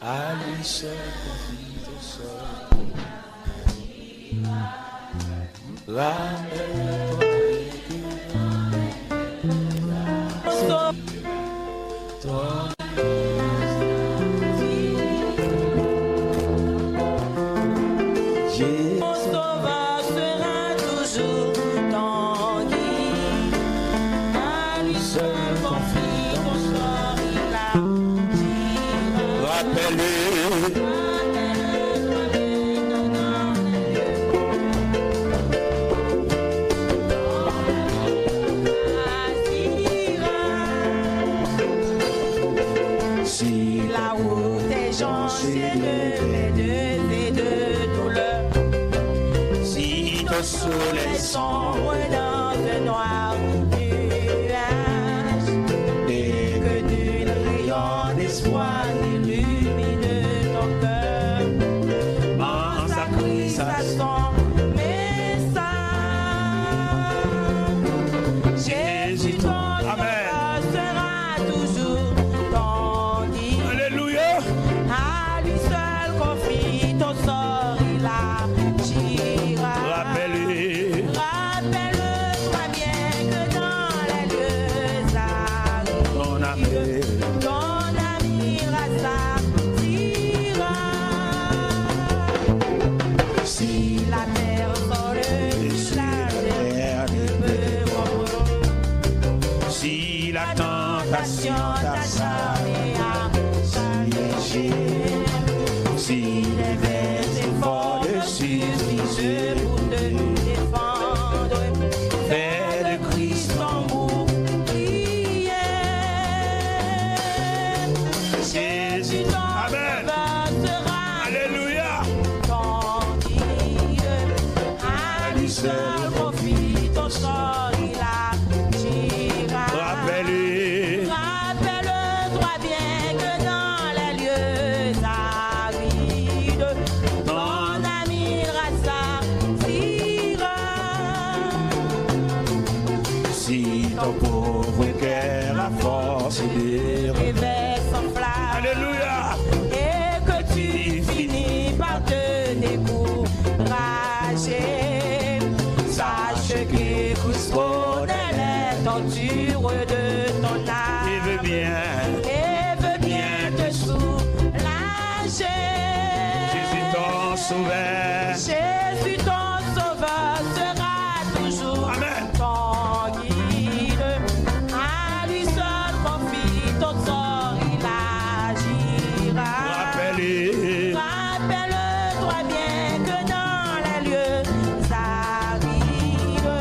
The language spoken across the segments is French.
à lui seul confie ton sort. Rappelle-toi ton soleil sombre dans le noir nuage et que nul rayon d'espoir n'illumine ton cœur. Pense à Christ, à son message. Jésus ton sauveur sera toujours ton guide. Alléluia. À lui seul confie ton sort, il agira. Rappelle-toi bien que dans les lieux arides, ton ami rassasira. Si la terre sort le village ne peut rompre, si la tentation t'acharne à s'alléger, si les vers efforts de suffisent pour te défendre, fais de Christ ton bouclier. Jésus ton sauveur sera Alléluia. ton guide. À lui seul confie ton sort, il agira. Rappelle-toi bien que dans les lieux arides, ton ami rassasira. Si ton pauvre cœur a force de Réveille son flamme. Alléluia. Et que tu finis par te décourager, sache que Christ connaît les tortures de ton âme Il veut bien. et veut bien te soulager. Jésus ton sauveur. Jésus ton sauveur sera toujours Amen. ton guide. À lui seul confie ton sort, il agira. Rappelle-toi bien que dans les lieux arides,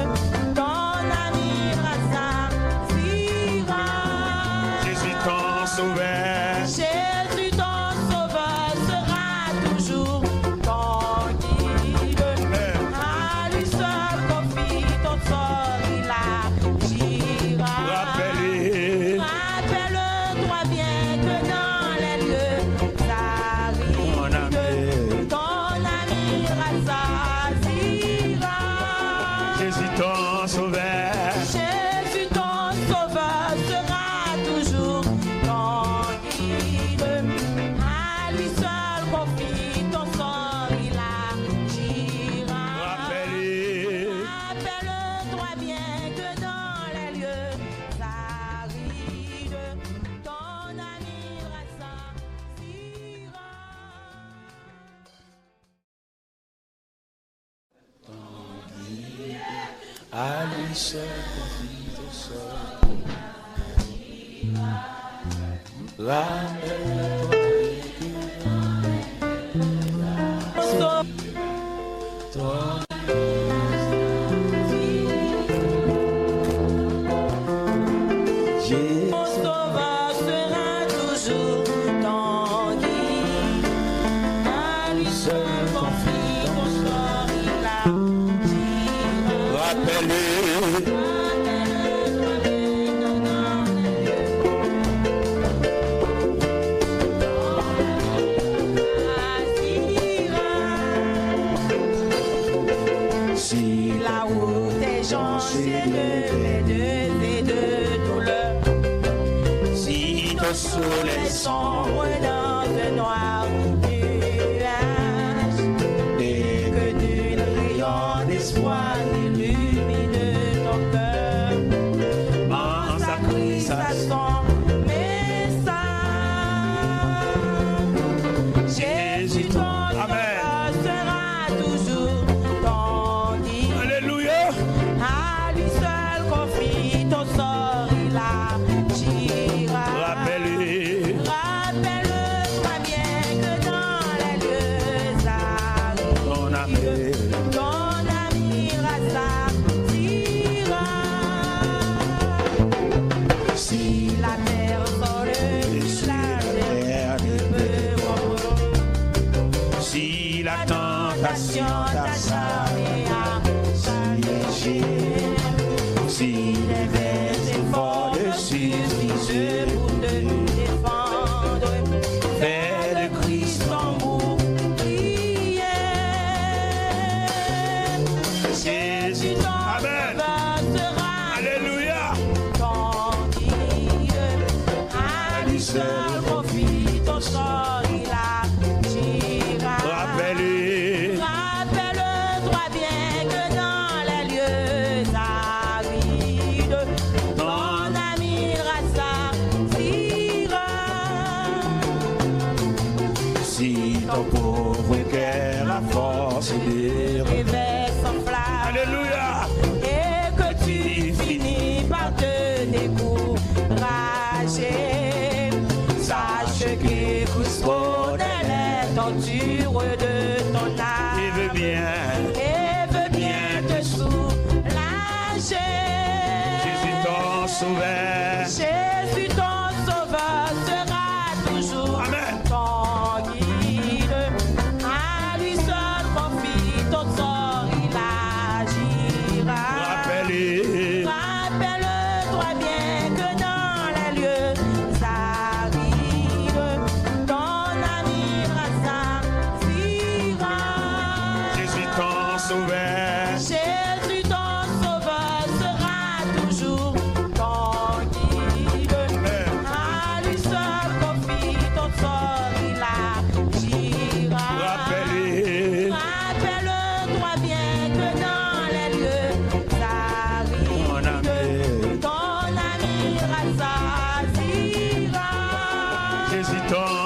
ton ami rassasira. Jésus ton sauveur. Jésus ton sauveur sera toujours ton guide. À lui seul confie ton sort, il agira. Rappelle-toi bien que dans les lieux arides, ton ami rassasira. Jésus ton sauveur. Jésus ton sauveur sera toujours ton guide. À lui seul confie ton sort, il agira. Rappelle-toi bien que dans les lieux arides, ton ami rassasira. À lui seul confie ton sort. Rappelle-toi ton Jésus. Mon sauveur sera toujours ton guide. À lui seul confie ton sort, il agira. Rappelle-le. Si la route est jonchée de douleur, Si ton soleil sombre dans ce noir nuage, et que nul rayon d'espoir n'illumine ton cœur. Pense à Christ, à son message. Jésus, ton sauveur sera toujours ton guide. Alléluia. À lui seul confie ton sort, il agira. Rappelle-toi bien que dans les lieux arides, ton ami rassasira. Si la terre vole, la terre ne peut rompre. Si la Tentation t'acharne à s'alléger. Si les vers efforts ne suffisent pour te défendre, fais de Christ ton bouclier. Jésus ton sauveur sera Alléluia. ton guide. À lui seul confie ton sort, il agira. Rappelle-toi bien que dans les lieux arides, ton ami rassasira. Si ton pauvre cœur a force de Réveille son flamme. Alléluia. Et que tu finis par te décourager. Sache que Christ connaît les tortures de ton âme. Il veut bien. Et veut bien te soulager. Jésus ton sauveur. Jésus ton sauveur sera toujours Amen. ton guide. À lui seul confie ton sort, il agira. Rappelle-toi bien que dans les lieux arides, ton ami rassasira. Jésus ton sauveur. Jésus ton sauveur sera toujours ton guide. À lui seul confie ton sort, il agira. Rappelle-toi bien que dans les lieux arides, ton ami rassasira. Jésus ton